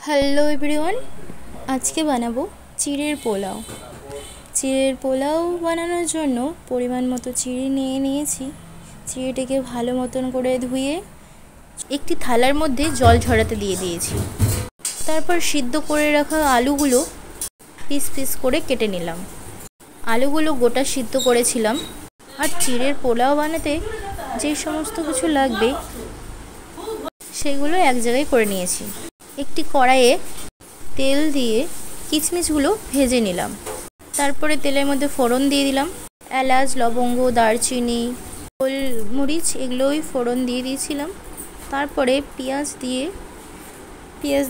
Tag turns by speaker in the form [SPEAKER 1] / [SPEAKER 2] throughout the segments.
[SPEAKER 1] Hello everyone, আজকে বানাবো চিড়ের পোলাও। চিড়ের পোলাও বানানোর জন্য পরিমাণ মতো চিড়ে নিয়েছি। চিড়েটাকে ভালো মতন করে ধুয়ে একটি থালার মধ্যে জল ঝরাতে দিয়েছি। তারপর সিদ্ধ করে রাখা আলুগুলো পিস পিস করে কেটে নিলাম। আলুগুলো গোটা সিদ্ধ করেছিলাম। আর চিড়ের পোলাও বানাতে যে সমস্ত কিছু লাগবে সেগুলো এক জায়গায় করে নিয়েছি। একটি কড়াইয়ে তেল দিয়ে কিশমিশগুলো ভেজে নিলাম। তারপরে তেলের মধ্যে ফোড়ন দিয়ে দিলাম। এলাচ, লবঙ্গ, দারচিনি, গোলমরিচ এগুলোই ফোড়ন দিয়ে দিয়েছিলাম। তারপরে পেঁয়াজ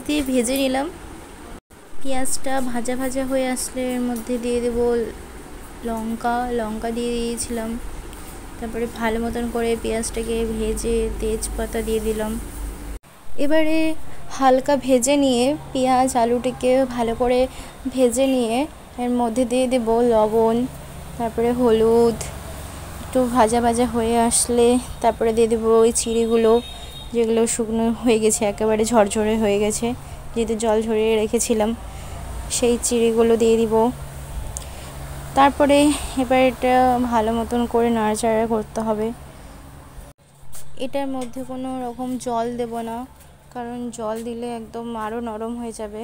[SPEAKER 1] দিয়ে ভেজে নিলাম। পেঁয়াজটা ভাজা ভাজা হয়ে আসলে এর মধ্যে দিয়ে দেবো লঙ্কা দিয়ে দিয়েছিলাম। তারপরে ভালো মতন করে পেঁয়াজটাকে ভেজে তেজপাতা দিয়ে দিলাম। এবারে হালকা ভেজে নিয়ে পেঁয়াজ আলুটিকে ভালো করে ভেজে নিয়ে এর মধ্যে দিয়ে দেবো লবণ, তারপরে হলুদ। একটু ভাজা ভাজা হয়ে আসলে তারপরে দিয়ে দেবো ওই চিড়েগুলো, যেগুলো শুকনো হয়ে গেছে, একেবারে ঝরঝরে হয়ে গেছে, যেহেতু জল ঝরিয়ে রেখেছিলাম। সেই চিড়েগুলো দিয়ে দিব। তারপরে এবার এটা ভালো মতন করে নাড়াচাড়া করতে হবে। এটার মধ্যে কোনো রকম জল দেব না, কারণ জল দিলে একদম আরও নরম হয়ে যাবে।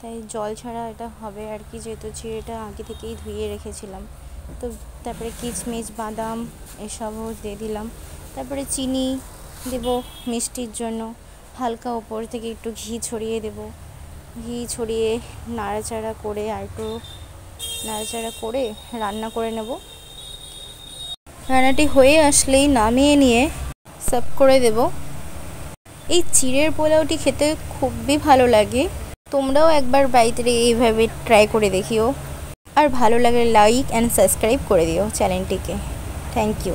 [SPEAKER 1] তাই জল ছাড়া এটা হবে আর কি, যেহেতু চিড়েটা আগে থেকেই ধুয়ে রেখেছিলাম। তো তারপরে কিশমিশ, বাদাম এসবও দিয়ে দিলাম। তারপরে চিনি দেব মিষ্টির জন্য। হালকা ওপর থেকে একটু ঘি ছড়িয়ে দেব। ঘি ছড়িয়ে নাড়াচাড়া করে রান্না করে নেব। রান্নাটি হয়ে আসলেই নামিয়ে নিয়ে সার্ভ করে দেব। এই চিড়ের পোলাওটি খেতে খুবই ভালো লাগে। তোমরাও একবার বাড়িতে এইভাবে ট্রাই করে দেখিও। আর ভালো লাগলে লাইক অ্যান্ড সাবস্ক্রাইব করে দিও চ্যানেলটিকে। Thank you.